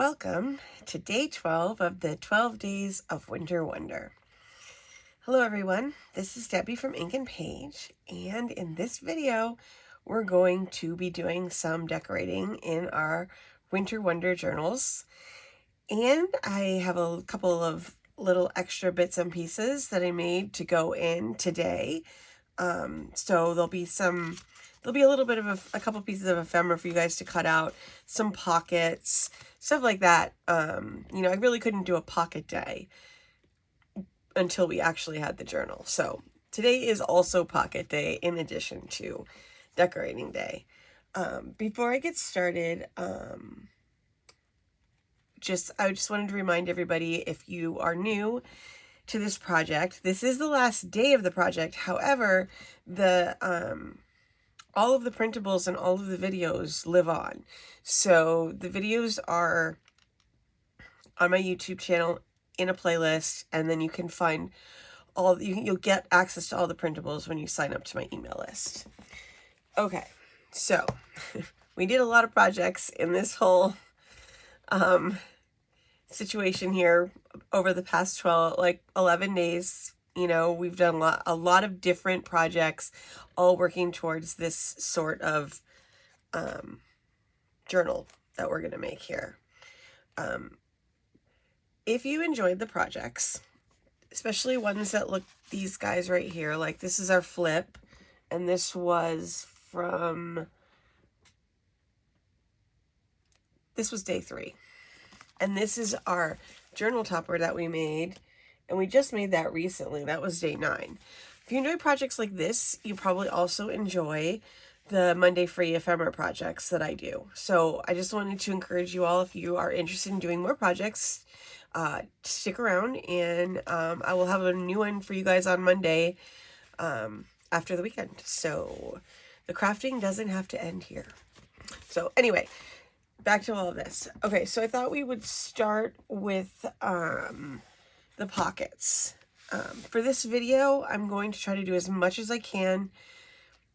Welcome to day 12 of the 12 Days of Winter Wonder. Hello everyone, this is Debbie from Ink and Page, and in this video we're going to be doing some decorating in our Winter Wonder journals. And I have a couple of little extra bits and pieces that I made to go in today. So there'll be a little bit of a couple pieces of ephemera for you guys to cut out, some pockets, stuff like that. You know, I really couldn't do a pocket day until we actually had the journal. So today is also pocket day in addition to decorating day. Before I get started, I just wanted to remind everybody, if you are new to this project, this is the last day of the project. However, all of the printables and all of the videos live on. So the videos are on my YouTube channel in a playlist, and then you can find you'll get access to all the printables when you sign up to my email list. Okay, so we did a lot of projects in this whole situation here over the past 11 days. You know, we've done a lot of different projects, all working towards this sort of journal that we're going to make here. If you enjoyed the projects, especially ones that look, these guys right here, like this is our flip, and this was day 3. And this is our journal topper that we made, and we just made that recently. That was day 9. If you enjoy projects like this, you probably also enjoy the Monday free ephemera projects that I do. So I just wanted to encourage you all, if you are interested in doing more projects, stick around, and I will have a new one for you guys on Monday after the weekend. So the crafting doesn't have to end here. So anyway, back to all of this. Okay, so I thought we would start with the pockets. For this video, I'm going to try to do as much as I can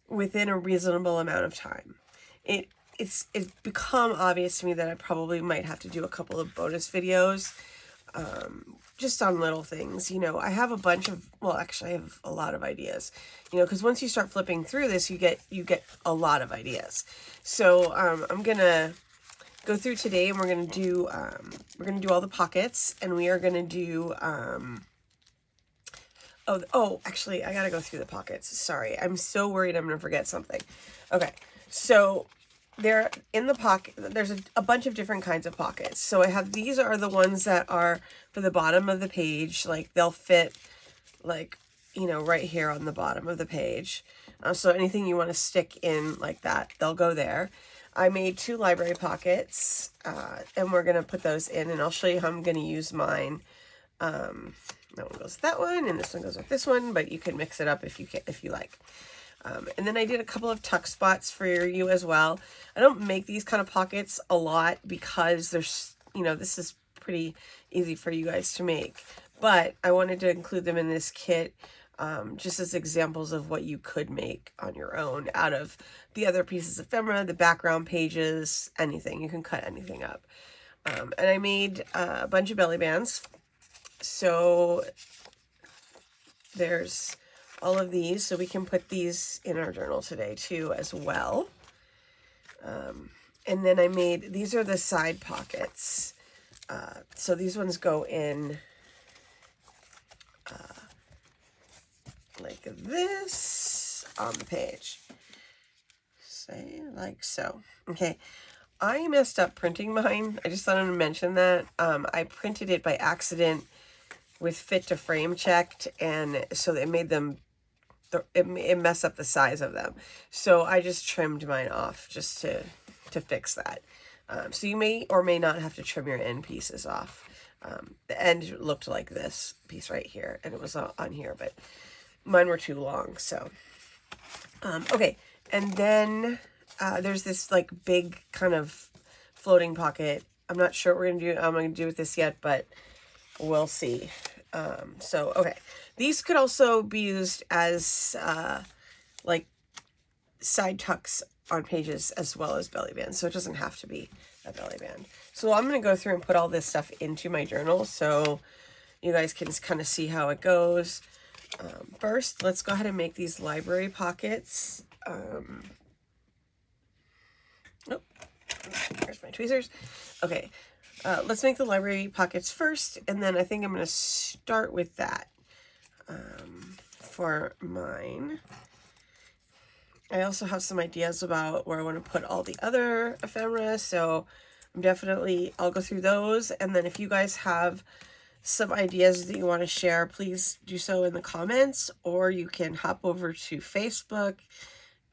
within a reasonable amount of time. It's become obvious to me that I probably might have to do a couple of bonus videos, just on little things. You know, I have a bunch of, well, actually I have a lot of ideas, you know, because once you start flipping through this, you get a lot of ideas. So I'm gonna go through today, and we're gonna do all the pockets, and we are gonna do actually, I gotta go through the pockets. Sorry, I'm so worried I'm gonna forget something. Okay, so there in the pocket, there's a bunch of different kinds of pockets. So I have, these are the ones that are for the bottom of the page, like they'll fit, like, you know, right here on the bottom of the page. So anything you want to stick in like that, they'll go there. I made 2 library pockets, and we're going to put those in, and I'll show you how I'm going to use mine. That one goes with that one, and this one goes with this one, but you can mix it up if you like. And then I did a couple of tuck spots for you as well. I don't make these kind of pockets a lot because there's, you know, this is pretty easy for you guys to make, but I wanted to include them in this kit, just as examples of what you could make on your own out of the other pieces of ephemera, the background pages, anything. You can cut anything up. And I made a bunch of belly bands. So there's all of these, so we can put these in our journal today too as well. And then I made, these are the side pockets. So these ones go in like this on the page. Say like so. Okay, I messed up printing mine. I just wanted to mention that. I printed it by accident with fit to frame checked, and so it made them, it messed up the size of them. So I just trimmed mine off just to fix that. So you may or may not have to trim your end pieces off. The end looked like this piece right here, and it was on here, but mine were too long. So okay, and then there's this like big kind of floating pocket. I'm not sure what I'm gonna do with this yet, but we'll see. So okay, these could also be used as like side tucks on pages as well as belly bands, so it doesn't have to be a belly band. So I'm going to go through and put all this stuff into my journal so you guys can kind of see how it goes. First, let's go ahead and make these library pockets. Oh, here's my tweezers. Okay, let's make the library pockets first, and then I think I'm going to start with that for mine. I also have some ideas about where I want to put all the other ephemera, so I'll go through those, and then if you guys have some ideas that you want to share, please do so in the comments, or you can hop over to Facebook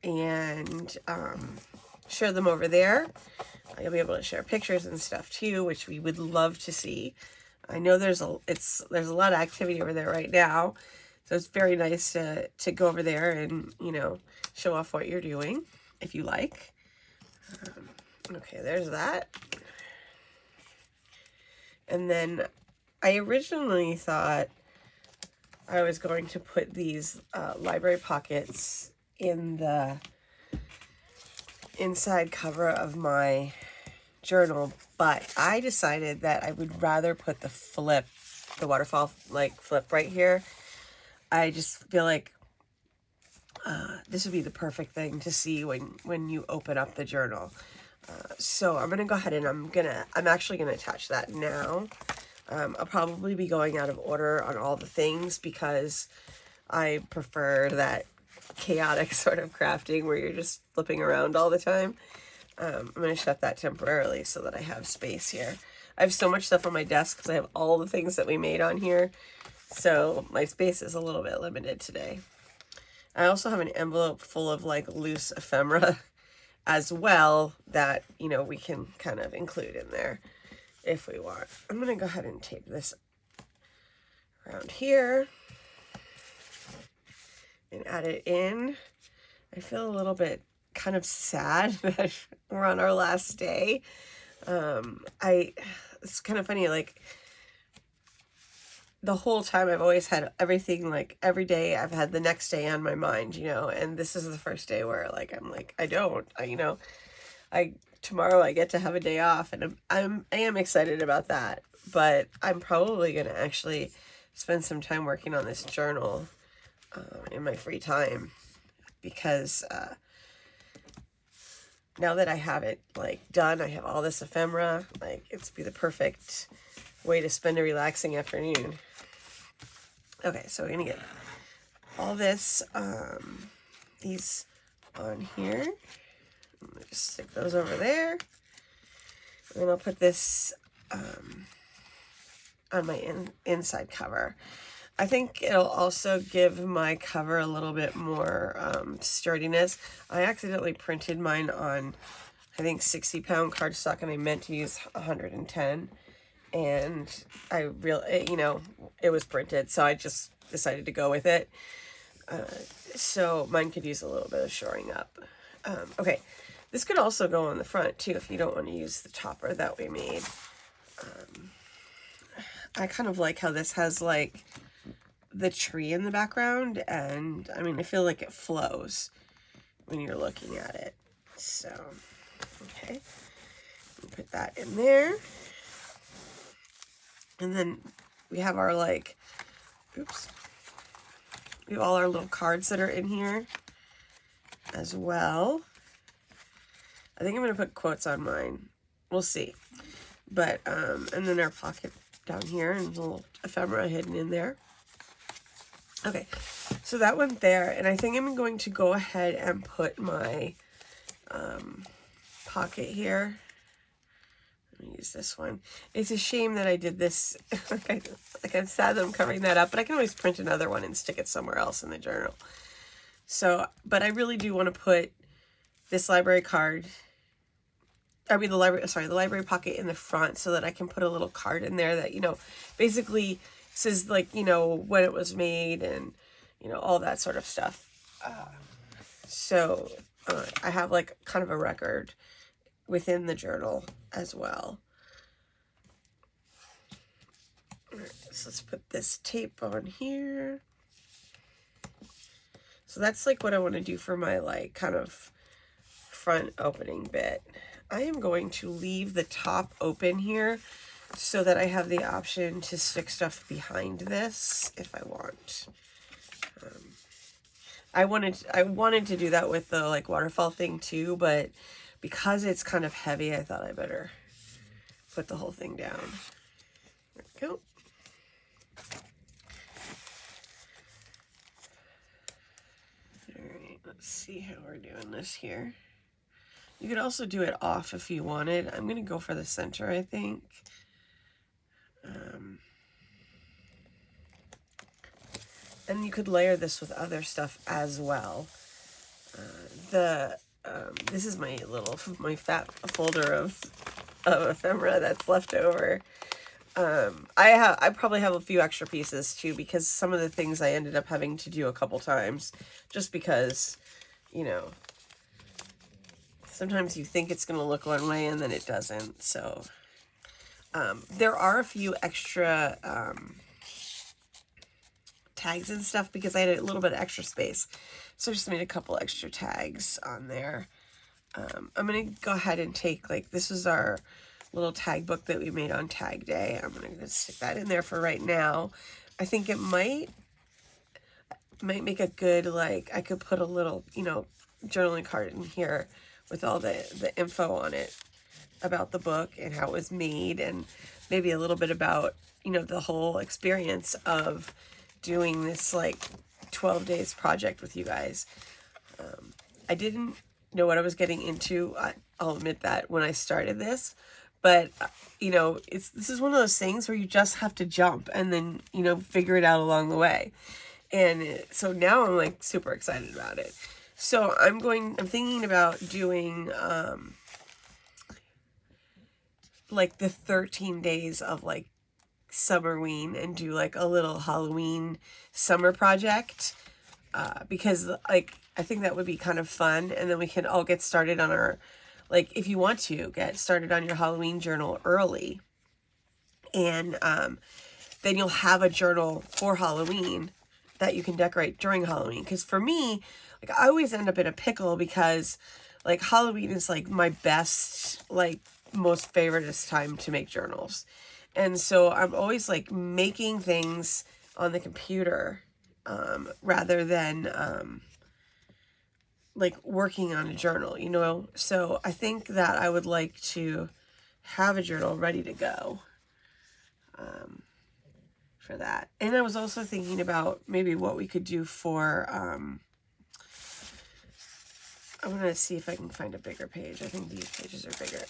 and share them over there. You'll be able to share pictures and stuff too, which we would love to see. I know there's a lot of activity over there right now, so it's very nice to go over there and, you know, show off what you're doing if you like. Okay, there's that. And then I originally thought I was going to put these library pockets in the inside cover of my journal, but I decided that I would rather put the waterfall like flip right here. I just feel like this would be the perfect thing to see when you open up the journal. So I'm gonna go ahead and I'm actually gonna attach that now. I'll probably be going out of order on all the things because I prefer that chaotic sort of crafting where you're just flipping around all the time. I'm going to shut that temporarily so that I have space here. I have so much stuff on my desk because I have all the things that we made on here. So my space is a little bit limited today. I also have an envelope full of like loose ephemera as well that, you know, we can kind of include in there if we want. I'm going to go ahead and tape this around here and add it in. I feel a little bit kind of sad that we're on our last day. It's kind of funny, like the whole time I've always had everything, like every day I've had the next day on my mind, you know, and this is the first day where like I'm like tomorrow I get to have a day off, and I am excited about that, but I'm probably gonna actually spend some time working on this journal in my free time, because now that I have it like done, I have all this ephemera, like it's be the perfect way to spend a relaxing afternoon. Okay, so we're gonna get all this these on here. I'm gonna just stick those over there, and I'll put this on my inside cover. I think it'll also give my cover a little bit more sturdiness. I accidentally printed mine on, I think, 60-pound cardstock, and I meant to use 110. And it was printed, so I just decided to go with it. So mine could use a little bit of shoring up. Okay, this could also go on the front too if you don't want to use the topper that we made. I kind of like how this has like the tree in the background, and I mean, I feel like it flows when you're looking at it. So, okay, put that in there. And then we have our we have all our little cards that are in here as well. I think I'm going to put quotes on mine. We'll see. But, and then our pocket down here, and a little ephemera hidden in there. Okay, so that went there, and I think I'm going to go ahead and put my pocket here. Let me use this one. It's a shame that I did this. I'm sad that I'm covering that up, but I can always print another one and stick it somewhere else in the journal. So, but I really do want to put this library the library pocket in the front so that I can put a little card in there that, you know, basically says, like, you know, when it was made and, you know, all that sort of stuff. So I have like kind of a record within the journal as well. All right, so let's put this tape on here. So that's like what I want to do for my like kind of front opening bit. I am going to leave the top open here so that I have the option to stick stuff behind this if I want. I wanted to do that with the like waterfall thing too, but because it's kind of heavy, I thought I better put the whole thing down. There we go. Alright, let's see how we're doing this here. You could also do it off if you wanted. I'm going to go for the center, I think. And you could layer this with other stuff as well. This is my fat folder of ephemera that's left over. I probably have a few extra pieces too, because some of the things I ended up having to do a couple times, just because, you know, sometimes you think it's going to look one way and then it doesn't. So there are a few extra tags and stuff because I had a little bit of extra space. So I just made a couple extra tags on there. I'm going to go ahead and take, like, this is our little tag book that we made on tag day. I'm going to stick that in there for right now. I think it might make a good, like, I could put a little, you know, journaling card in here with all the info on it about the book and how it was made, and maybe a little bit about, you know, the whole experience of doing this like 12 days project with you guys. I didn't know what I was getting into. I'll admit that when I started this, but you know, this is one of those things where you just have to jump and then, you know, figure it out along the way. And so now I'm like super excited about it. So I'm thinking about doing like the 13 days of like Summerween and do like a little Halloween summer project, because like I think that would be kind of fun, and then we can all get started on our, like, if you want to get started on your Halloween journal early, and then you'll have a journal for Halloween that you can decorate during Halloween. Because for me, like, I always end up in a pickle because like Halloween is like my best, like most favoriteest time to make journals. And so I'm always like making things on the computer rather than like working on a journal, you know? So I think that I would like to have a journal ready to go for that. And I was also thinking about maybe what we could do for, I'm going to see if I can find a bigger page. I think these pages are bigger.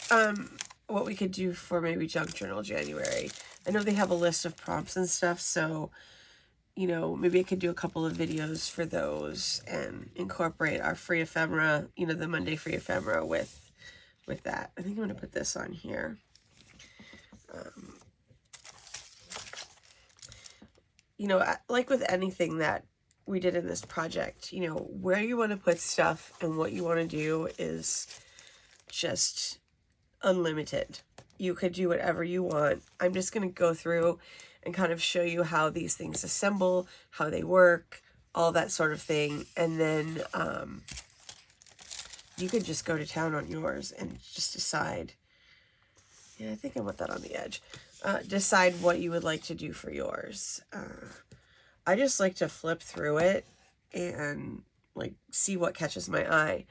What we could do for maybe Junk Journal January. I know they have a list of prompts and stuff, so, you know, maybe I could do a couple of videos for those and incorporate our free ephemera, you know, the Monday free ephemera with that. I think I'm going to put this on here. You know, like with anything that we did in this project, you know, where you want to put stuff and what you want to do is just unlimited. You could do whatever you want. I'm just going to go through and kind of show you how these things assemble, how they work, all that sort of thing. And then you could just go to town on yours and just decide. Yeah, I think I want that on the edge. Decide what you would like to do for yours. I just like to flip through it and like see what catches my eye.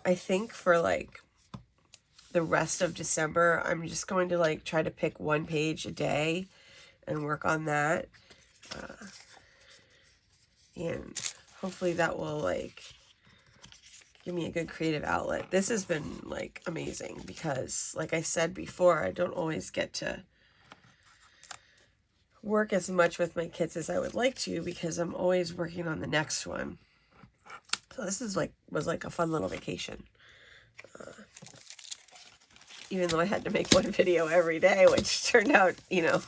I think for like the rest of December, I'm just going to like try to pick one page a day and work on that. And hopefully that will like give me a good creative outlet. This has been like amazing because, like I said before, I don't always get to work as much with my kids as I would like to because I'm always working on the next one. So this is was like a fun little vacation. Even though I had to make one video every day, which turned out, you know,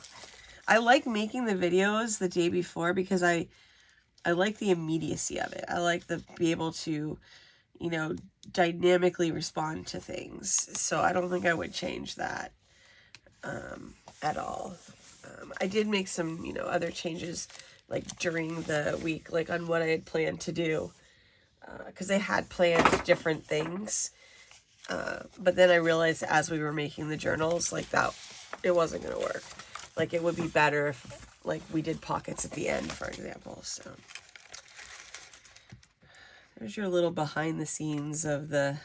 I like making the videos the day before because I like the immediacy of it. I like to be able to, you know, dynamically respond to things. So I don't think I would change that at all. I did make some, you know, other changes like during the week, like on what I had planned to do, because I had planned different things. But then I realized as we were making the journals, like that, it wasn't going to work. Like it would be better if like we did pockets at the end, for example. So there's your little behind the scenes of the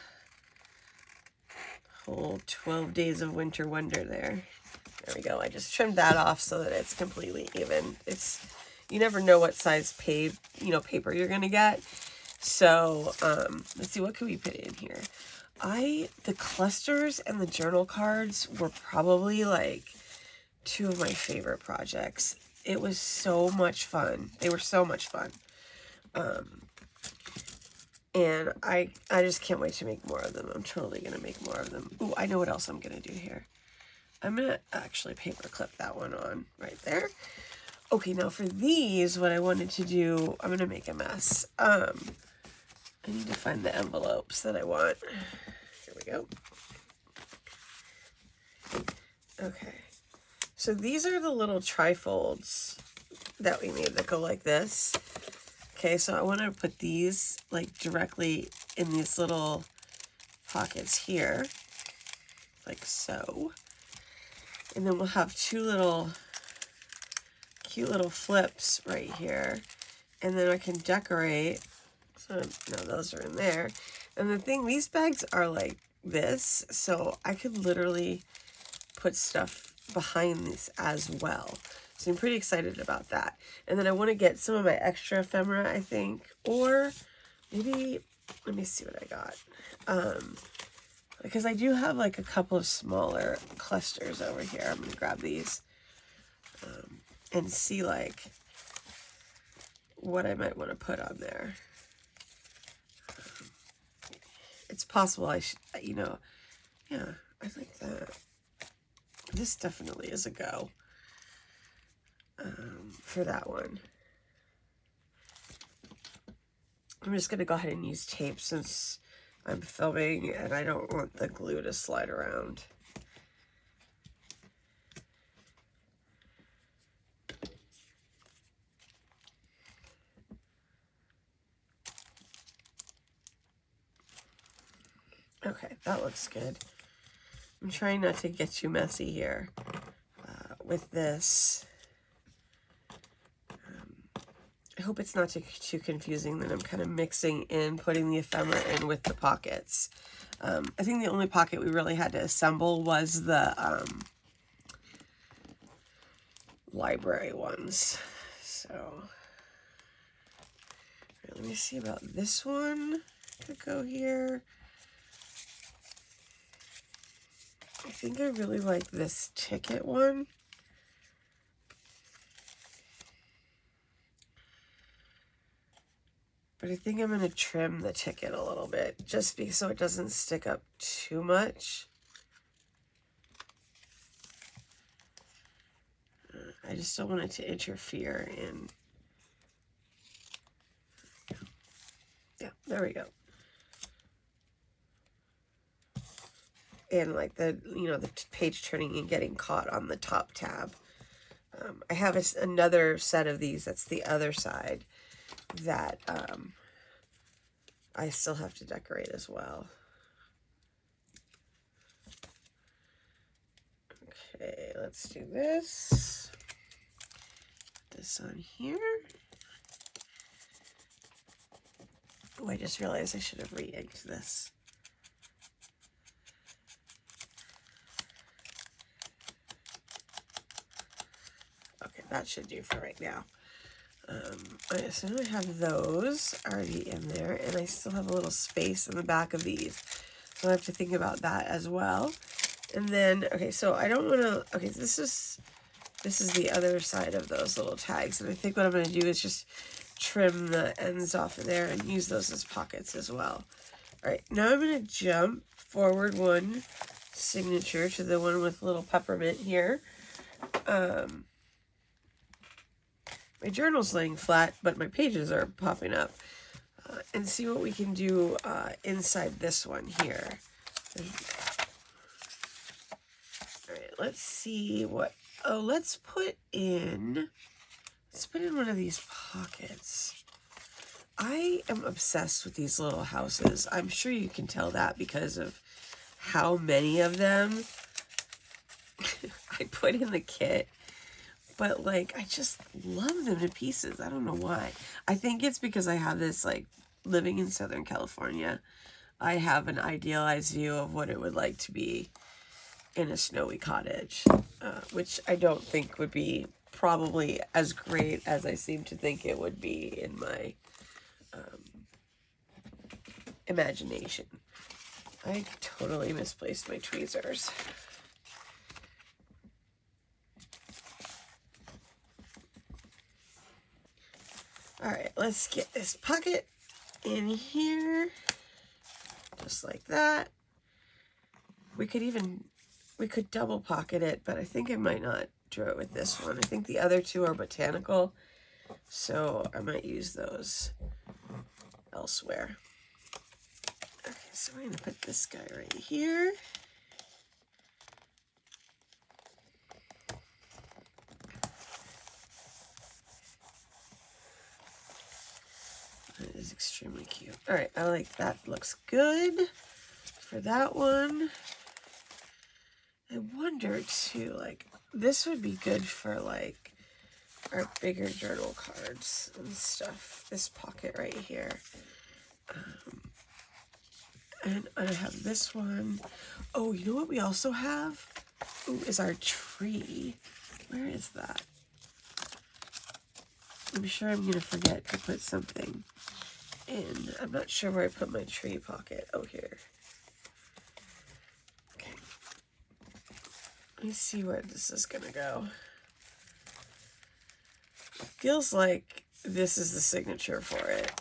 whole 12 days of winter wonder there. There we go. I just trimmed that off so that it's completely even. You never know what size paper you're going to get. So, let's see, what can we put in here? The clusters and the journal cards were probably like two of my favorite projects. It was so much fun. They were so much fun. And I just can't wait to make more of them. I'm totally going to make more of them. Ooh, I know what else I'm going to do here. I'm going to actually paper clip that one on right there. Okay, now for these, what I wanted to do, I'm going to make a mess. I need to find the envelopes that I want. Here we go. Okay. So these are the little trifolds that we made that go like this. Okay, so I want to put these like directly in these little pockets here, like so. And then we'll have two little cute little flips right here. And then I can decorate. So, no, those are in there. And the thing, these bags are like this, so I could literally put stuff behind these as well. So I'm pretty excited about that. And then I want to get some of my extra ephemera, I think. Or maybe, let me see what I got. Because I do have like a couple of smaller clusters over here. I'm going to grab these and see like what I might want to put on there. It's possible I should, yeah, I like that. This definitely is a go for that one. I'm just going to go ahead and use tape since I'm filming and I don't want the glue to slide around. Okay, that looks good. I'm trying not to get too messy here with this. I hope it's not too confusing that I'm kind of mixing in, putting the ephemera in with the pockets. I think the only pocket we really had to assemble was the library ones. So, let me see about this one. Could go here. I think I really like this ticket one. But I think I'm going to trim the ticket a little bit, just so it doesn't stick up too much. I just don't want it to interfere in. Yeah, there we go. And like the page turning and getting caught on the top tab. I have another set of these, that's the other side, that I still have to decorate as well. Okay, let's do this. Put this on here. Oh, I just realized I should have re-inked this. Okay, that should do for right now. So now I have those already in there, and I still have a little space in the back of these. So I have to think about that as well. And then, okay, so I don't want to, okay, this is the other side of those little tags. And I think what I'm going to do is just trim the ends off of there and use those as pockets as well. All right, now I'm going to jump forward one signature to the one with little peppermint here. My journal's laying flat, but my pages are popping up. And see what we can do inside this one here. All right, let's see what, let's put in one of these pockets. I am obsessed with these little houses. I'm sure you can tell that because of how many of them I put in the kit. But, like, I just love them to pieces. I don't know why. I think it's because I have this, like, living in Southern California, I have an idealized view of what it would like to be in a snowy cottage, which I don't think would be probably as great as I seem to think it would be in my imagination. I totally misplaced my tweezers. All right, let's get this pocket in here, just like that. We could double pocket it, but I think I might not do it with this one. I think the other two are botanical, so I might use those elsewhere. Okay, so we're gonna put this guy right here. That is extremely cute. All right, I like that. Looks good for that one. I wonder too, like, this would be good for like our bigger journal cards and stuff. This pocket right here. And I have this one. Oh, you know what we also have? Ooh, is our tree. Where is that? I'm sure I'm gonna forget to put something in. I'm not sure where I put my tree pocket. Oh, here. Okay. Let me see where this is gonna go. Feels like this is the signature for it.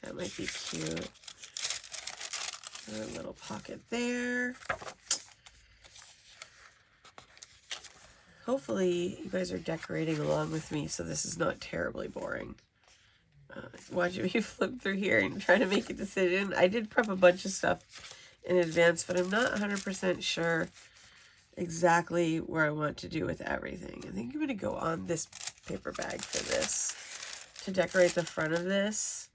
That might be cute. A little pocket there. Hopefully you guys are decorating along with me, so this is not terribly boring. Watching me flip through here and try to make a decision. I did prep a bunch of stuff in advance, but I'm not 100% sure exactly where I want to do with everything. I think I'm going to go on this paper bag for this to decorate the front of this.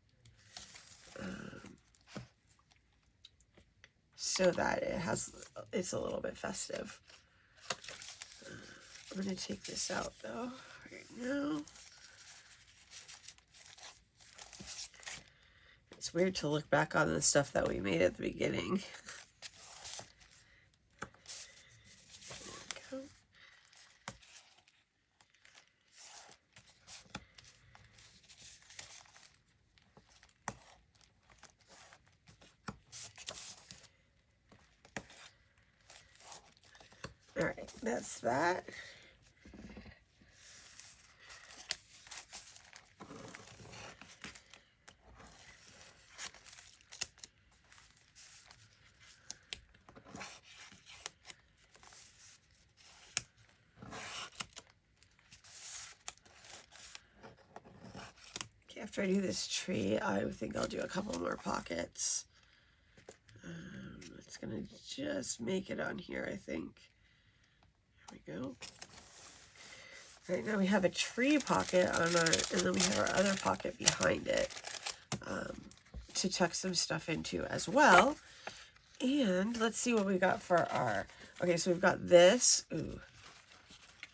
So that it's a little bit festive. I'm going to take this out though right now. It's weird to look back on the stuff that we made at the beginning. There we go. All right, that's that. Okay, after I do this tree, I think I'll do a couple more pockets. It's gonna just make it on here, I think. There we go. Right now we have a tree pocket on our, and then we have our other pocket behind it to tuck some stuff into as well. And let's see what we got for our, okay, so we've got this. Ooh,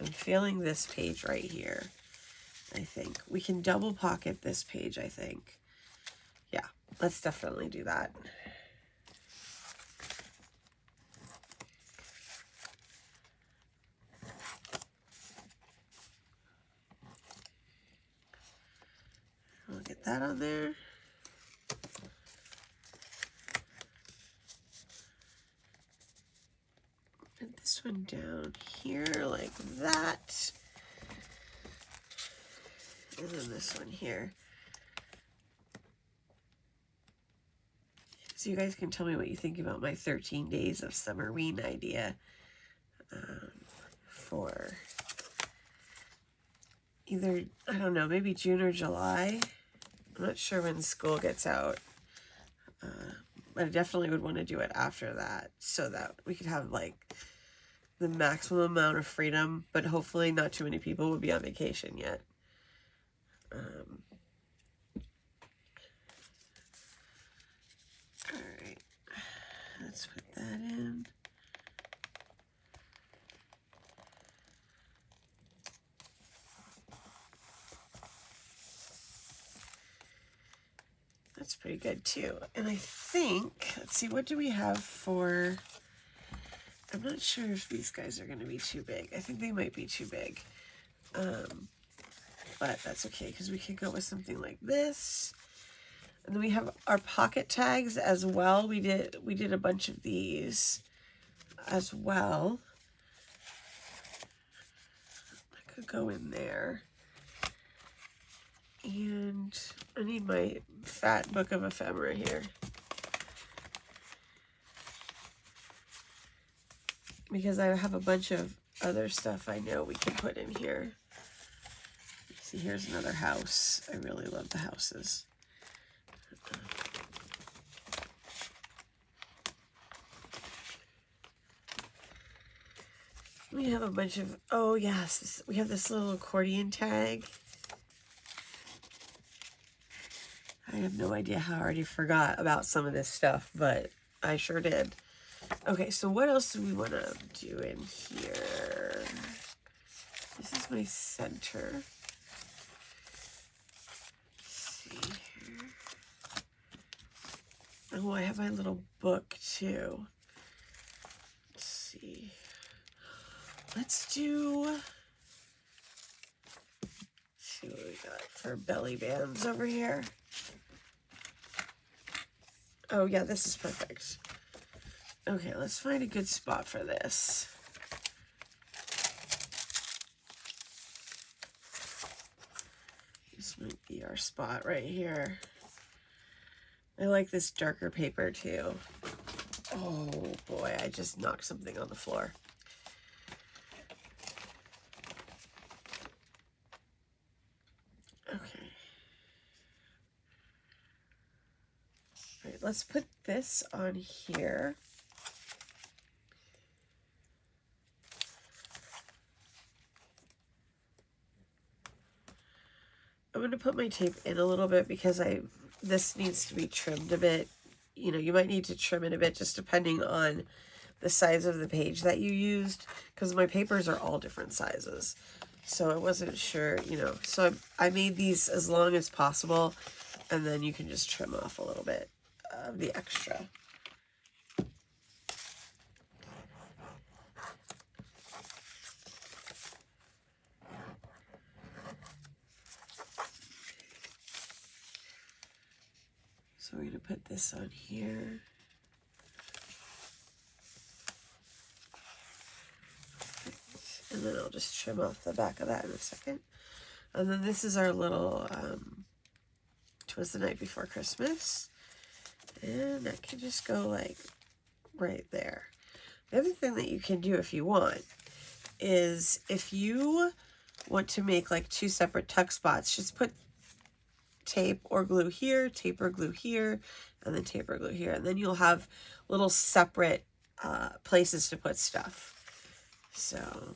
I'm feeling this page right here. I think we can double pocket this page, I think. Yeah, let's definitely do that. We'll get that on there. Put this one down here like that. And then this one here. So you guys can tell me what you think about my 13 days of Summerween idea for either, I don't know, maybe June or July. I'm not sure when school gets out. But I definitely would want to do it after that so that we could have like the maximum amount of freedom, but hopefully not too many people will be on vacation yet. All right, let's put that in. That's pretty good too. And I think, let's see, what do we have for, I'm not sure if these guys are going to be too big. I think they might be too big. But that's okay because we can go with something like this. And then we have our pocket tags as well. We did a bunch of these as well. I could go in there. And I need my fat book of ephemera here, because I have a bunch of other stuff I know we can put in here. See, here's another house. I really love the houses. We have a bunch of, oh yes, we have this little accordion tag. I have no idea how I already forgot about some of this stuff, but I sure did. Okay, so what else do we want to do in here? This is my center. Let's see here. Oh, I have my little book too. Let's see. Let's see what we got for belly bands over here. Oh yeah, this is perfect. Okay, let's find a good spot for this. This might be our spot right here. I like this darker paper too. Oh boy, I just knocked something on the floor. Okay. All right, let's put this on here. I'm going to put my tape in a little bit because this needs to be trimmed a bit. You know, you might need to trim it a bit just depending on the size of the page that you used, because my papers are all different sizes. So I wasn't sure, you know, so I made these as long as possible, and then you can just trim off a little bit of the extra. So we're going to put this on here. And then I'll just trim off the back of that in a second. And then this is our little, 'Twas the Night Before Christmas. And that can just go like right there. The other thing that you can do if you want is, if you want to make like 2 separate tuck spots, just put tape or glue here, tape or glue here, and then tape or glue here. And then you'll have little separate places to put stuff. So,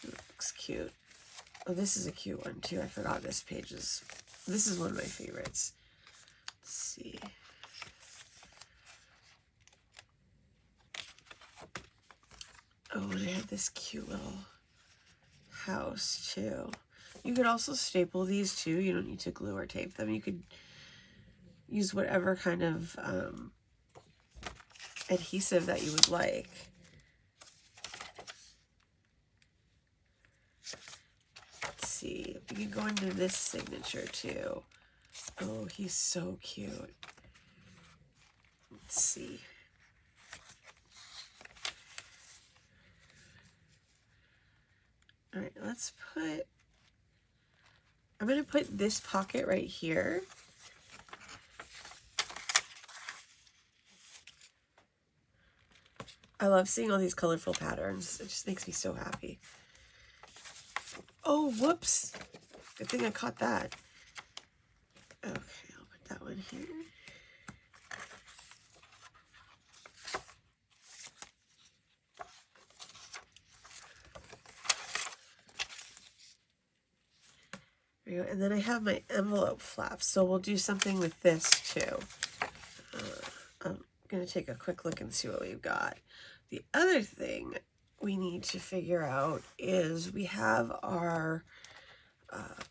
it looks cute. Oh, this is a cute one too. I forgot this page is, this is one of my favorites. Let's see. Oh, and I have this cute little house too. You could also staple these too. You don't need to glue or tape them. You could use whatever kind of adhesive that you would like. Let's see. You can go into this signature too. Oh, he's so cute. Let's see. All right, let's put, I'm going to put this pocket right here. I love seeing all these colorful patterns. It just makes me so happy. Oh, whoops. Good thing I caught that. Okay, I'll put that one here. There we go. And then I have my envelope flaps, so we'll do something with this too. I'm going to take a quick look and see what we've got. The other thing we need to figure out is we have our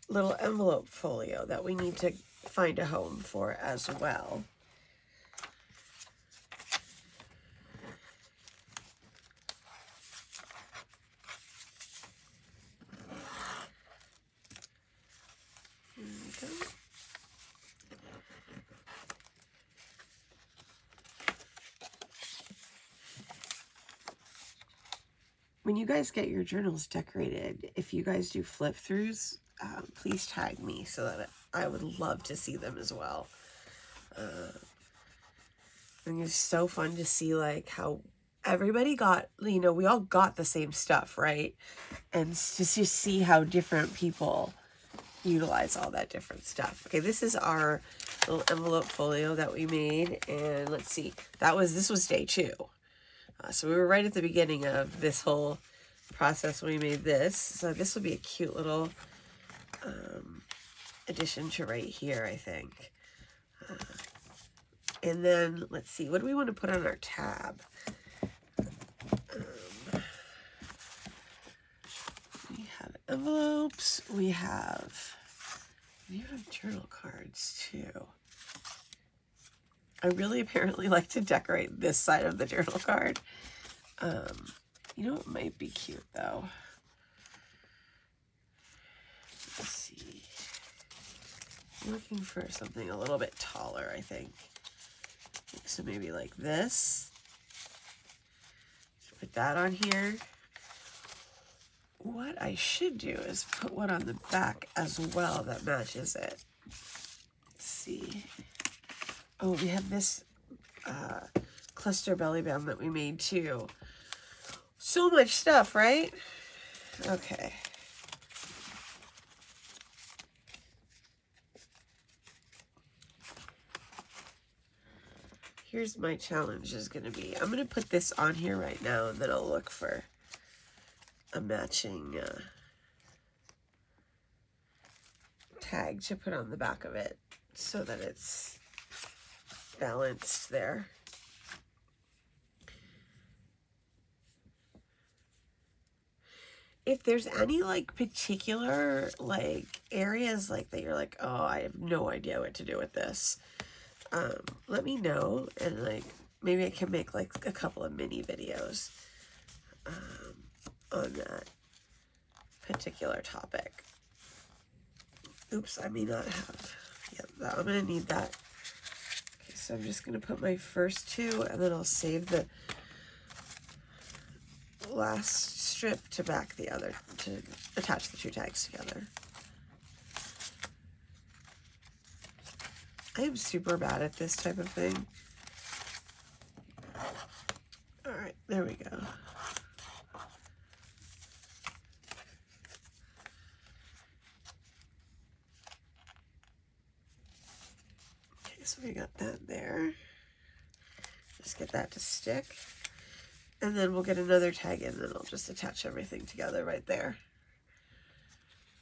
little envelope folio that we need to find a home for as well. Here we go. When you guys get your journals decorated, if you guys do flip throughs, please tag me so that I would love to see them as well. I think it's so fun to see like how everybody got, you know, we all got the same stuff, right? And just to see how different people utilize all that different stuff. Okay, this is our little envelope folio that we made, and let's see, this was day 2. So we were right at the beginning of this whole process when we made this. So this will be a cute little addition to right here, I think. And then, let's see, what do we want to put on our tab? We have envelopes. We have journal cards, too. I really apparently like to decorate this side of the journal card. You know, it might be cute, though. Let's see. I'm looking for something a little bit taller, I think. So maybe like this. Put that on here. What I should do is put one on the back as well that matches it. Let's see. Oh, we have this cluster belly band that we made too. So much stuff, right? Okay. Here's my challenge is going to be, I'm going to put this on here right now, and then I'll look for a matching tag to put on the back of it so that it's balanced there. If there's any like particular like areas like that you're like, oh, I have no idea what to do with this, let me know, and like maybe I can make like a couple of mini videos on that particular topic. Oops, I may not have. Yeah, I'm gonna need that. Okay, so I'm just gonna put my first 2, and then I'll save the last strip to back the other, to attach the 2 tags together. I am super bad at this type of thing. All right, there we go. Okay, so we got that there. Just get that to stick. And then we'll get another tag in, and then I'll just attach everything together right there.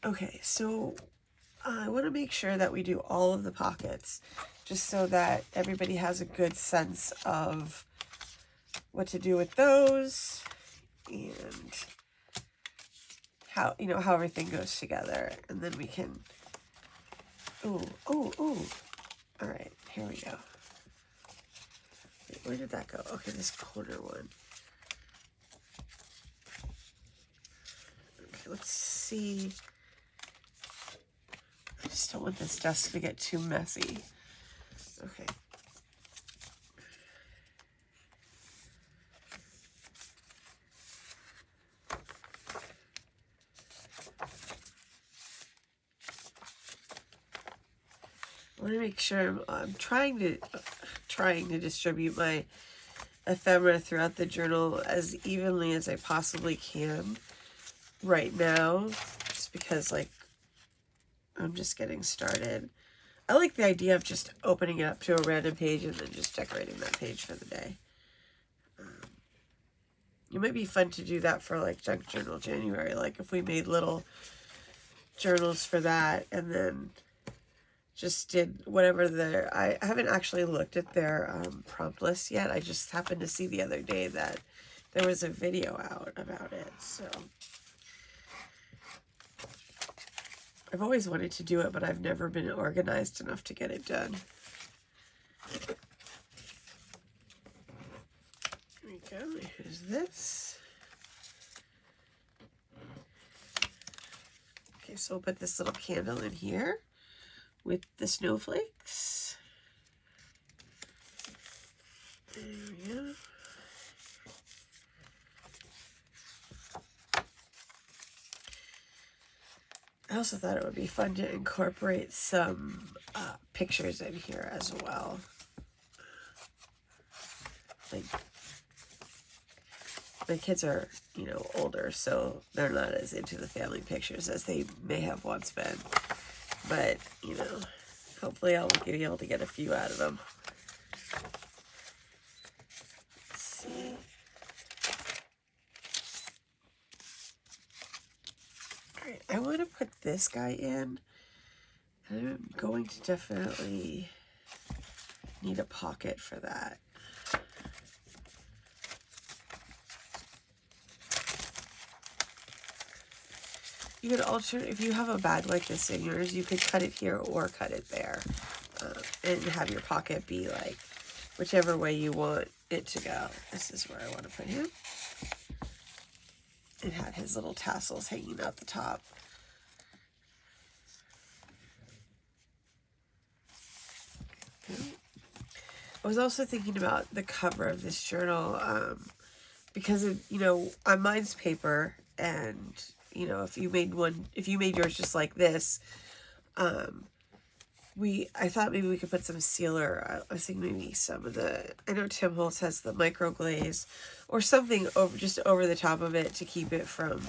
Okay, so I want to make sure that we do all of the pockets, just so that everybody has a good sense of what to do with those and how, you know, how everything goes together. And then we can, ooh. All right, here we go. Wait, where did that go? Okay, this corner one. Okay, let's see. I just don't want this desk to get too messy. Okay. I want to make sure I'm trying to distribute my ephemera throughout the journal as evenly as I possibly can right now, just because like I'm just getting started. I like the idea of just opening it up to a random page and then just decorating that page for the day. It might be fun to do that for like Junk Journal January, like if we made little journals for that, and then just did whatever I haven't actually looked at their prompt list yet. I just happened to see the other day that there was a video out about it, so I've always wanted to do it, but I've never been organized enough to get it done. There we go. Here's this. Okay, so we'll put this little candle in here with the snowflakes. There we go. I also thought it would be fun to incorporate some pictures in here as well. Like, my kids are, you know, older, so they're not as into the family pictures as they may have once been. But, you know, hopefully I'll be able to get a few out of them. Let's see. Alright, I want to put this guy in. I'm going to definitely need a pocket for that. You could alternate, if you have a bag like this in yours, you could cut it here or cut it there. And have your pocket be like whichever way you want it to go. This is where I want to put him. It had his little tassels hanging out the top. I was also thinking about the cover of this journal because of, you know, mine's paper, and you know, if you made yours just like this, I thought maybe we could put some sealer. I was thinking maybe some of I know Tim Holtz has the micro glaze or something just over the top of it to keep it from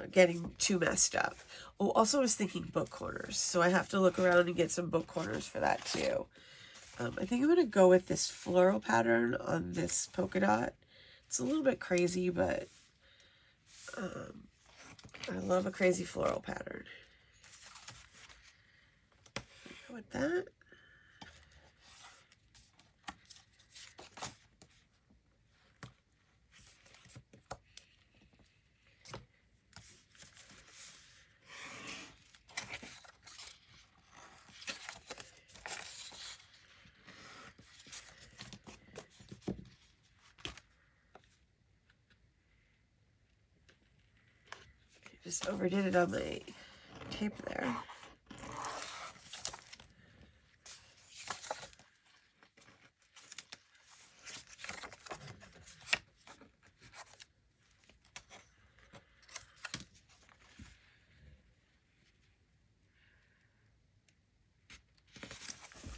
getting too messed up. Oh, also I was thinking book corners, so I have to look around and get some book corners for that too. I think I'm going to go with this floral pattern on this polka dot. It's a little bit crazy, but I love a crazy floral pattern. Go with that. Just overdid it on my tape there.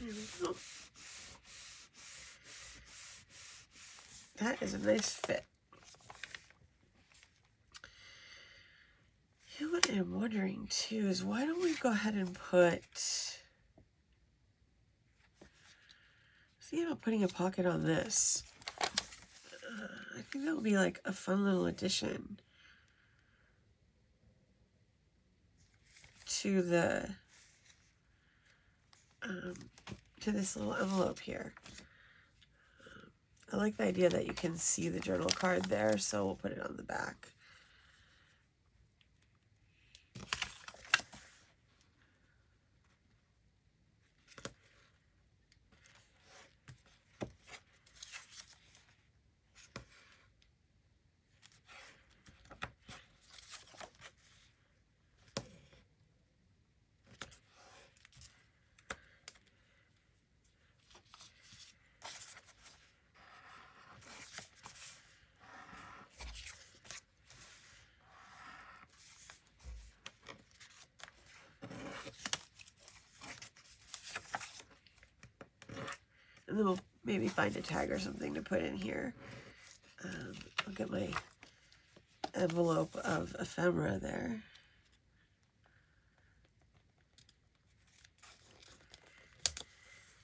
There we go. That is a nice fit. You know what I'm wondering too is, why don't we go ahead and put, see about putting a pocket on this. I think that would be like a fun little addition to the to this little envelope here. I like the idea that you can see the journal card there, so we'll put it on the back. And then we'll maybe find a tag or something to put in here. I'll get my envelope of ephemera there.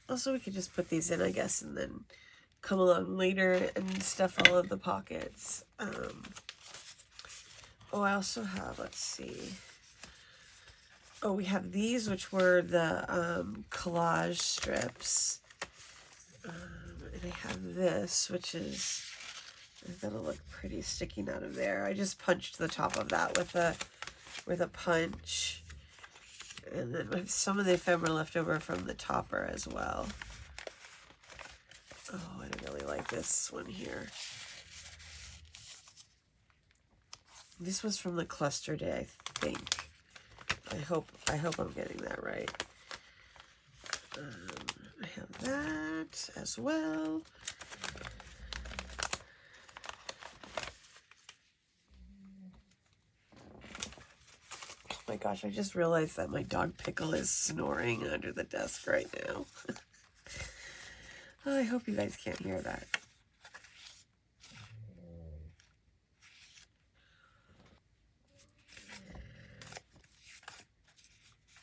Also, we could just put these in, I guess, and then come along later and stuff all of the pockets. Oh, I also have, let's see. Oh, we have these, which were the collage strips. And I have this, which is gonna look pretty sticking out of there. I just punched the top of that with a punch. And then we have some of the ephemera left over from the topper as well. Oh, I really like this one here. This was from the cluster day, I think. I hope I'm getting that right. I have that as well. Oh my gosh, I just realized that my dog Pickle is snoring under the desk right now. Oh, I hope you guys can't hear that.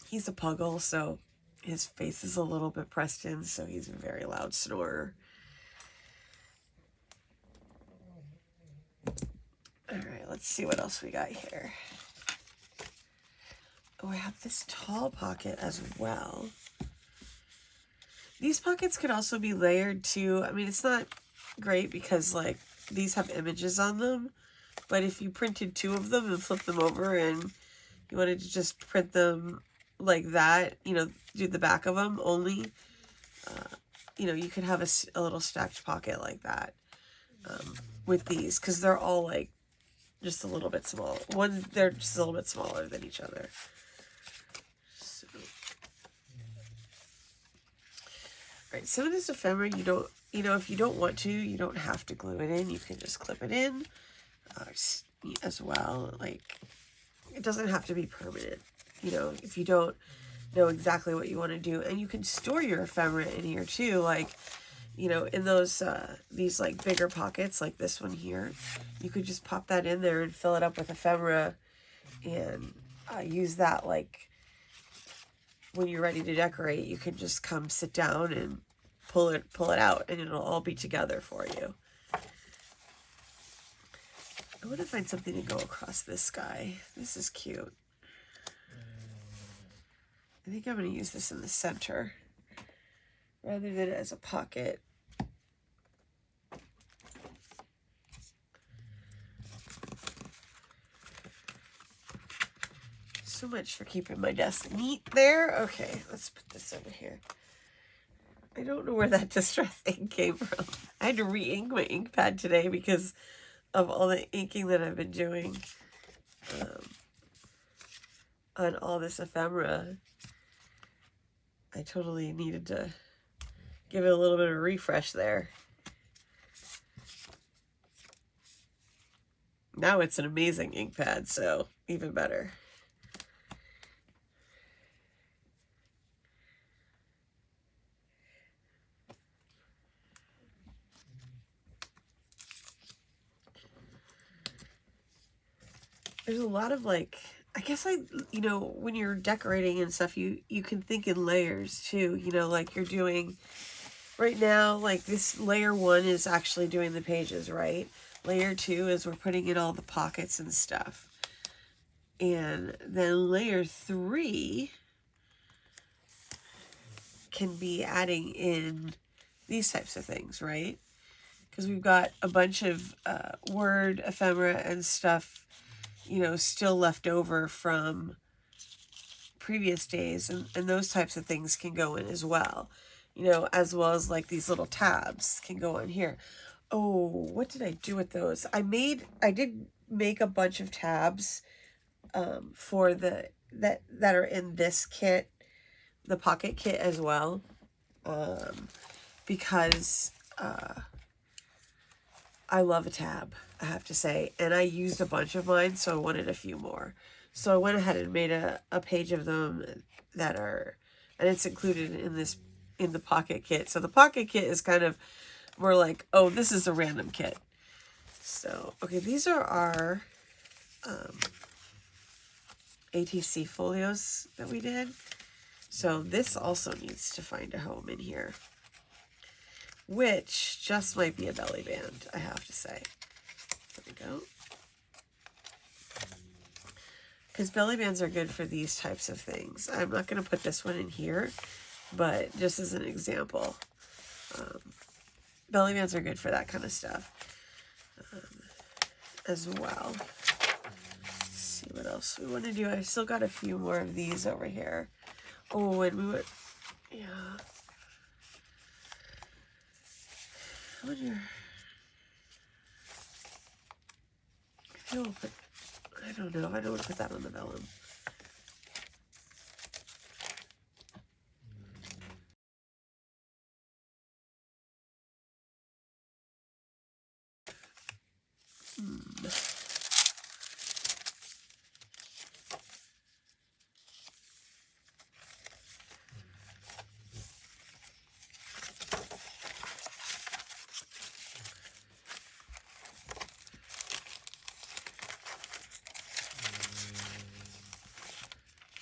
He's a puggle, so his face is a little bit pressed in, so he's a very loud snorer. All right, let's see what else we got here. Oh, I have this tall pocket as well. These pockets could also be layered too. I mean, it's not great because like these have images on them, but if you printed two of them and flipped them over and you wanted to just print them like that, you know, do the back of them only, you know, you could have a little stacked pocket like that with these, because they're all like just a little bit small. They're just a little bit smaller than each other. So, right, some of this ephemera, you don't, you know, if you don't want to, you don't have to glue it in. You can just clip it in as well. Like, it doesn't have to be permanent. You know, if you don't know exactly what you want to do, and you can store your ephemera in here too, like, you know, in those these like bigger pockets like this one here, you could just pop that in there and fill it up with ephemera and use that, like when you're ready to decorate, you can just come sit down and pull it out and it'll all be together for you. I want to find something to go across this guy. This is cute. I think I'm going to use this in the center rather than as a pocket. So much for keeping my desk neat there. Okay, let's put this over here. I don't know where that distress ink came from. I had to re-ink my ink pad today because of all the inking that I've been doing on all this ephemera. I totally needed to give it a little bit of a refresh there. Now it's an amazing ink pad, so even better. There's a lot of like, I guess you know, when you're decorating and stuff, you can think in layers too, you know, like you're doing right now, like this layer 1 is actually doing the pages, right? Layer 2 is we're putting in all the pockets and stuff. And then layer 3 can be adding in these types of things, right? Because we've got a bunch of word ephemera and stuff, you know, still left over from previous days, and those types of things can go in as well, you know, as well as like these little tabs can go on here. Oh, what did I do with those? I did make a bunch of tabs for that are in this kit, the pocket kit as well, because I love a tab, I have to say, and I used a bunch of mine, so I wanted a few more. So I went ahead and made a page of them that are, and it's included in the pocket kit. So the pocket kit is kind of more like, oh, this is a random kit. So, okay, these are our ATC folios that we did. So this also needs to find a home in here, which just might be a belly band, I have to say. There we go. because belly bands are good for these types of things. I'm not going to put this one in here, but just as an example, belly bands are good for that kind of stuff as well. Let's see what else we want to do. I still got a few more of these over here. Oh, and we would, yeah. I wonder. I don't know. I don't want to put that on the vellum.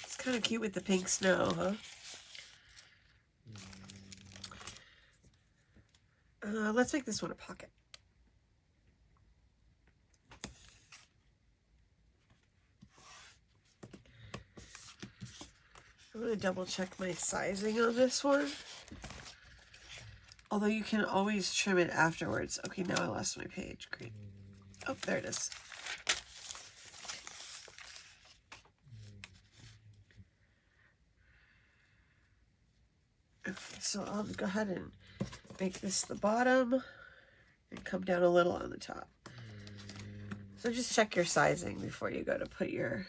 It's kind of cute with the pink snow, huh? Let's make this one a pocket. I'm going to double check my sizing on this one. Although you can always trim it afterwards. Okay, now I lost my page. Great. Oh, there it is. Okay, so I'll go ahead and make this the bottom and come down a little on the top. So just check your sizing before you go to put your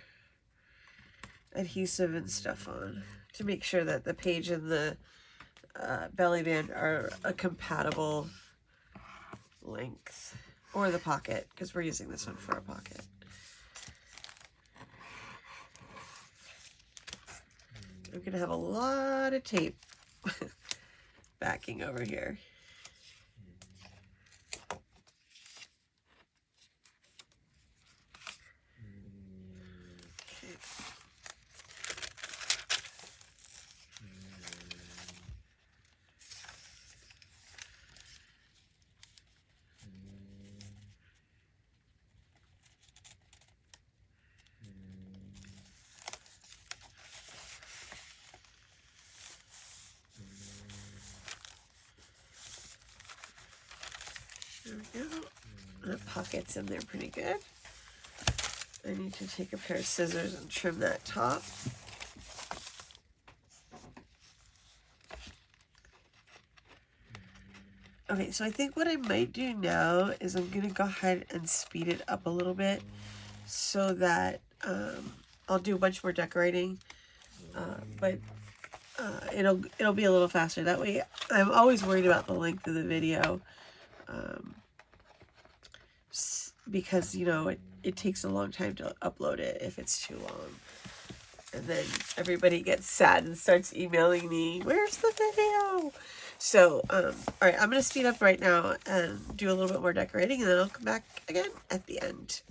adhesive and stuff on to make sure that the page and the belly band are a compatible length, or the pocket, because we're using this one for a pocket. I'm gonna have a lot of tape backing over here. There we go. That pocket's in there pretty good. I need to take a pair of scissors and trim that top. Okay, so I think what I might do now is I'm going to go ahead and speed it up a little bit so that I'll do a bunch more decorating, but it'll be a little faster. That way, I'm always worried about the length of the video, because, you know, it takes a long time to upload it if it's too long. And then everybody gets sad and starts emailing me, where's the video? So, all right, I'm going to speed up right now and do a little bit more decorating, and then I'll come back again at the end.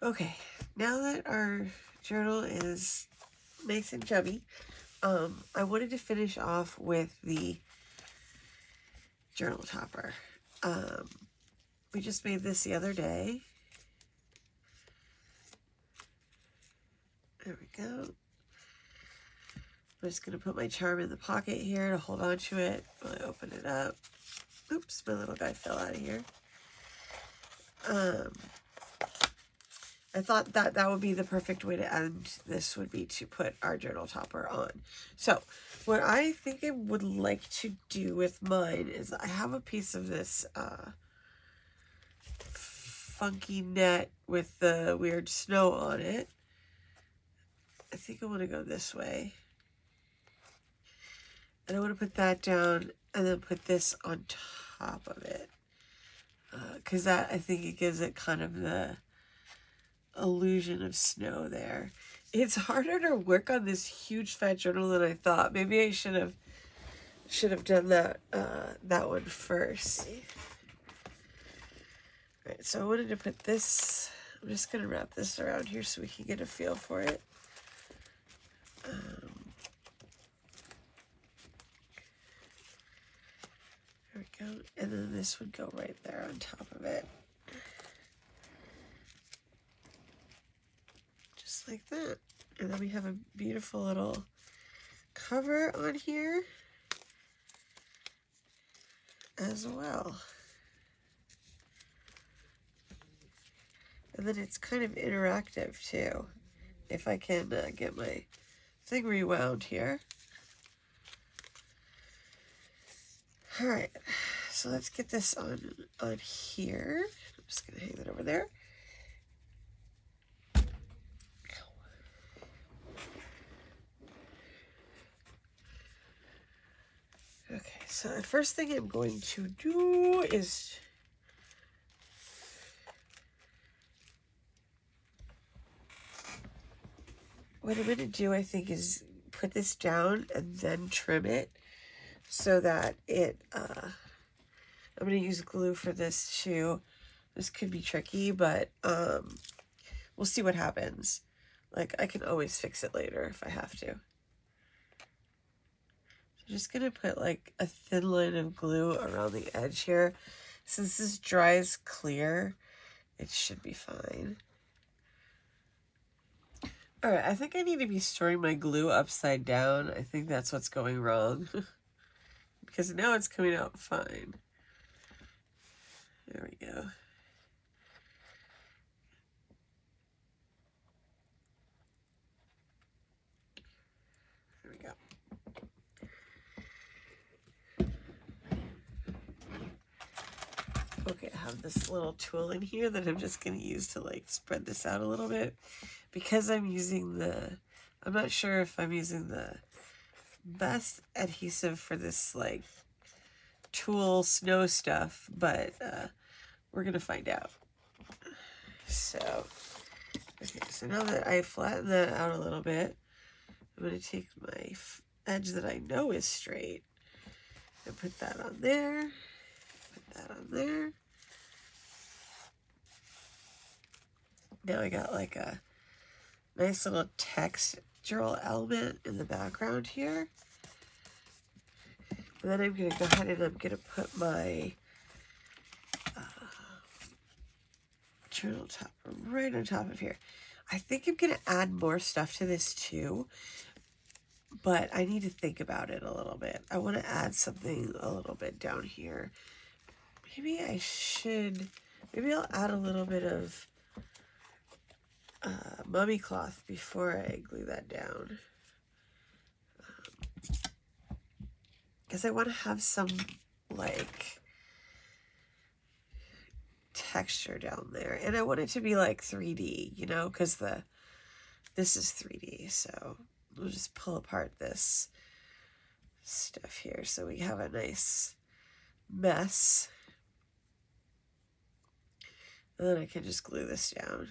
Okay, now that our journal is nice and chubby, I wanted to finish off with the journal topper. We just made this the other day. There we go. I'm just going to put my charm in the pocket here to hold on to it while I open it up. Oops, my little guy fell out of here. I thought that that would be the perfect way to end this, would be to put our journal topper on. So what I think I would like to do with mine is I have a piece of this funky net with the weird snow on it. I think I want to go this way. And I want to put that down and then put this on top of it. Because that, I think it gives it kind of the illusion of snow there. It's harder to work on this huge fat journal than I thought. Maybe I should have done that that one first. Alright, so I wanted to put this, I'm just going to wrap this around here so we can get a feel for it. There we go. And then this would go right there on top of it. Just like that. And then we have a beautiful little cover on here as well. And then it's kind of interactive too. If I can get my thing rewound here. All right, so let's get this on here. I'm just gonna hang that over there. Okay, so the first thing I'm going to do is what I'm going to do, I think, is put this down and then trim it so that it, I'm going to use glue for this too. This could be tricky, but we'll see what happens. Like, I can always fix it later if I have to. I'm just going to put like a thin line of glue around the edge here. Since this dries clear, it should be fine. Alright, I think I need to be storing my glue upside down. I think that's what's going wrong. Because now it's coming out fine. There we go. There we go. Okay, I have this little tool in here that I'm just going to use to like spread this out a little bit. Because I'm using I'm not sure if I'm using the best adhesive for this like tulle snow stuff, but we're going to find out. So, okay, so now that I flattened that out a little bit, I'm going to take my edge that I know is straight and put that on there. That on there. Now I got like a nice little textural element in the background here. And then I'm going to go ahead and I'm going to put my journal topper right on top of here. I think I'm going to add more stuff to this too, but I need to think about it a little bit. I want to add something a little bit down here. Maybe I'll add a little bit of mummy cloth before I glue that down. Because I want to have some, like, texture down there. And I want it to be, like, 3D, you know, because this is 3D. So we'll just pull apart this stuff here so we have a nice mess. And then I can just glue this down.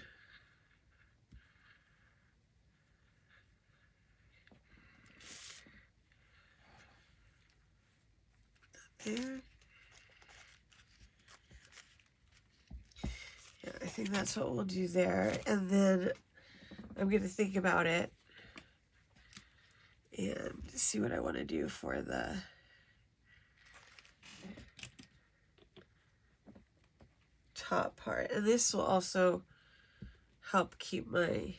There. Yeah, I think think that's what we'll do there. And then I'm going to think about it and see what I want to do for the top part. And this will also help keep my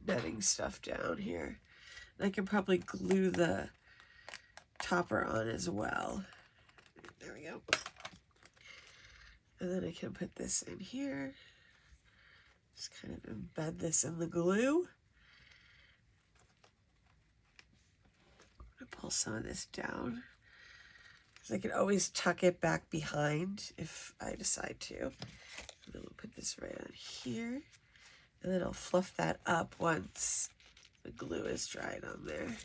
netting stuff down here. And I can probably glue the topper on as well. There we go. And then I can put this in here. Just kind of embed this in the glue. I'm gonna pull some of this down, because I can always tuck it back behind if I decide to. And then we'll put this right on here. And then I'll fluff that up once the glue is dried on there.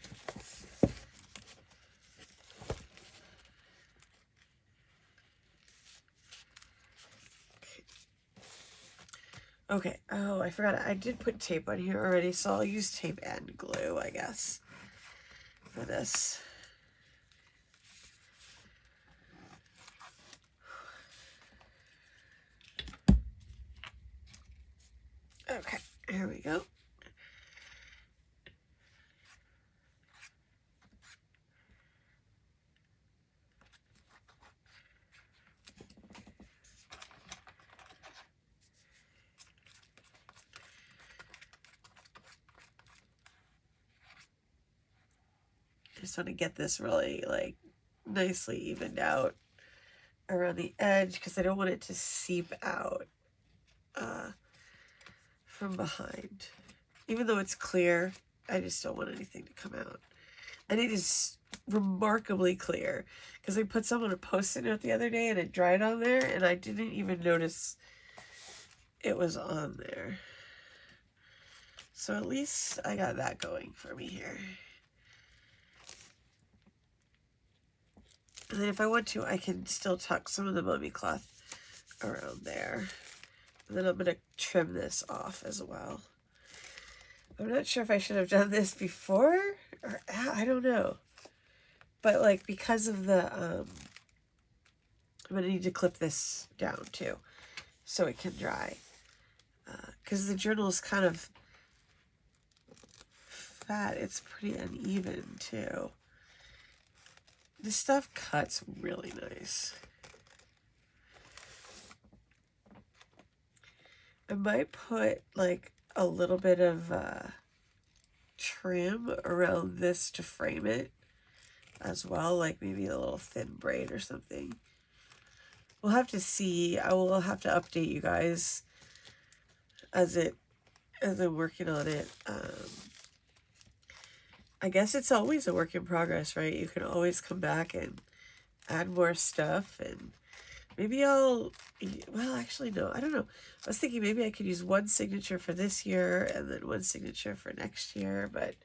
Okay, oh, I forgot, I did put tape on here already, so I'll use tape and glue, I guess, for this. Okay, here we go. I just want to get this really like nicely evened out around the edge, because I don't want it to seep out from behind. Even though it's clear, I just don't want anything to come out. And it is remarkably clear, because I put some on a Post-it note the other day and it dried on there and I didn't even notice it was on there. So at least I got that going for me here. And then if I want to, I can still tuck some of the mummy cloth around there. And then I'm going to trim this off as well. I'm not sure if I should have done this before, or I don't know. But like, because of the, I'm going to need to clip this down too, so it can dry. Because the journal is kind of fat. It's pretty uneven too. This stuff cuts really nice. I might put like a little bit of trim around this to frame it as well, like maybe a little thin braid or something. We'll have to see. I will have to update you guys as I'm working on it. I guess it's always a work in progress, right? You can always come back and add more stuff, and maybe well, actually, no, I don't know. I was thinking maybe I could use one signature for this year and then one signature for next year, but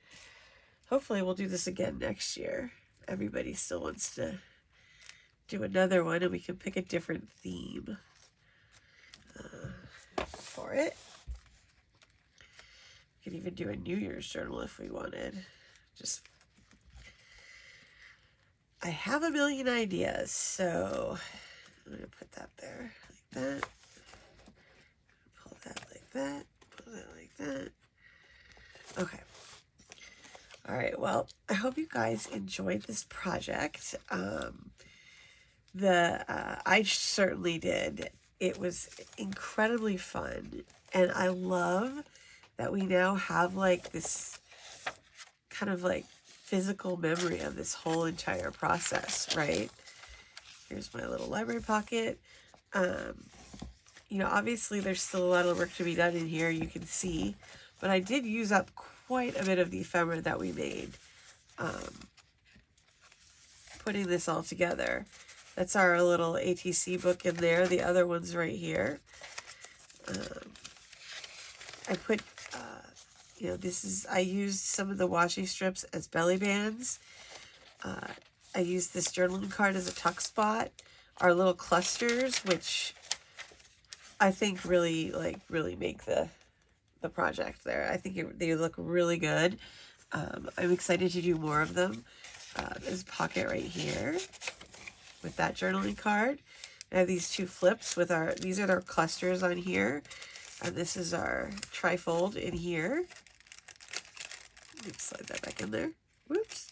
hopefully we'll do this again next year. Everybody still wants to do another one, and we can pick a different theme for it. We could even do a New Year's journal if we wanted. I have a million ideas, so I'm going to put that there like that. Pull that like that. Pull that like that. Okay. All right, well, I hope you guys enjoyed this project. I certainly did. It was incredibly fun, and I love that we now have like this kind of like physical memory of this whole entire process, right? Here's my little library pocket. You know, obviously there's still a lot of work to be done in here, you can see, but I did use up quite a bit of the ephemera that we made putting this all together. That's our little ATC book in there. The other one's right here. I put you know, I used some of the washi strips as belly bands. I used this journaling card as a tuck spot. Our little clusters, which I think really make the project there. I think they look really good. I'm excited to do more of them. There's a pocket right here with that journaling card. I have these two flips with these are our clusters on here. And this is our trifold in here. Let's slide that back in there. Whoops.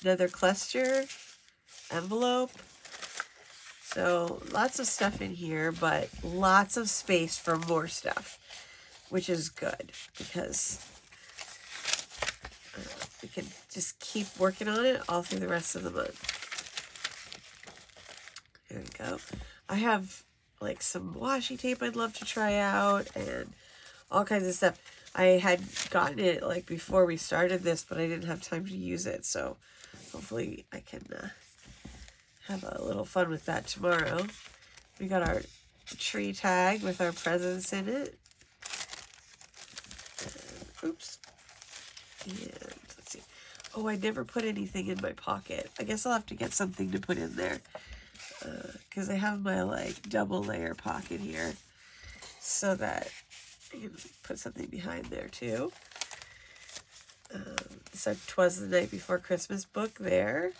Another cluster, envelope. So lots of stuff in here, but lots of space for more stuff, which is good because we can just keep working on it all through the rest of the month. There we go. I have like some washi tape I'd love to try out and all kinds of stuff. I had gotten it like before we started this, but I didn't have time to use it. So hopefully I can have a little fun with that tomorrow. We got our tree tag with our presents in it. And, oops. And let's see. Oh, I never put anything in my pocket. I guess I'll have to get something to put in there. Because I have my like double layer pocket here. So that I can put something behind there too. So 'Twas the Night Before Christmas book there.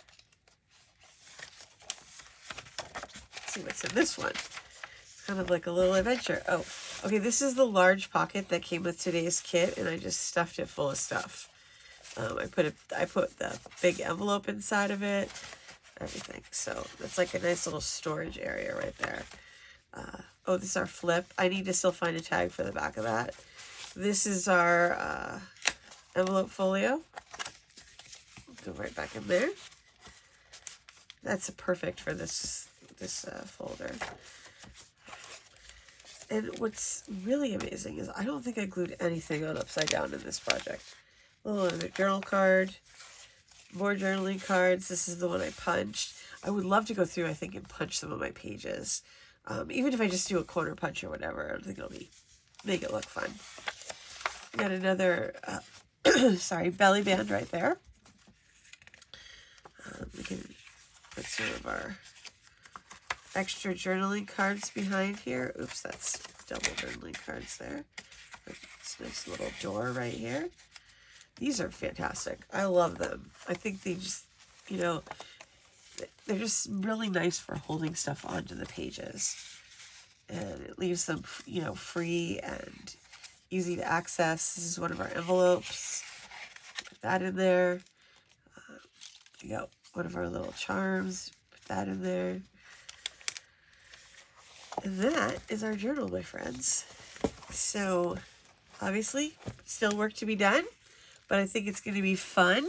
Let's see what's in this one. It's kind of like a little adventure. Oh, okay, this is the large pocket that came with today's kit, and I just stuffed it full of stuff. I put the big envelope inside of it, everything. So that's like a nice little storage area right there. Oh, this is our flip. I need to still find a tag for the back of that. This is our envelope folio. Go right back in there. That's perfect for this folder. And what's really amazing is I don't think I glued anything on upside down in this project. A little journal card, more journaling cards. This is the one I punched. I would love to go through, I think, and punch some of my pages. Even if I just do a corner punch or whatever, I think it'll make it look fun. Got another, sorry, belly band right there. We can put some of our extra journaling cards behind here. Oops, that's double journaling cards there. This nice little door right here. These are fantastic. I love them. I think they just, you know, they're just really nice for holding stuff onto the pages. And it leaves them, you know, free and easy to access. This is one of our envelopes. Put that in there. We got one of our little charms. Put that in there. And that is our journal, my friends. So, obviously, still work to be done. But I think it's going to be fun.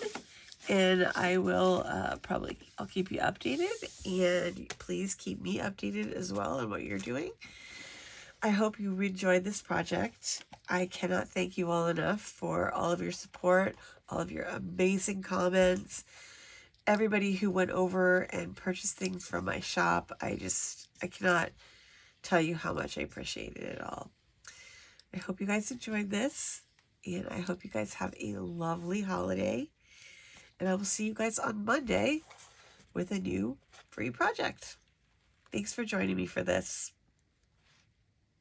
And I will I'll keep you updated. And please keep me updated as well on what you're doing. I hope you enjoyed this project. I cannot thank you all enough for all of your support, all of your amazing comments, everybody who went over and purchased things from my shop. I cannot tell you how much I appreciated it all. I hope you guys enjoyed this, and I hope you guys have a lovely holiday. And I will see you guys on Monday with a new free project. Thanks for joining me for this.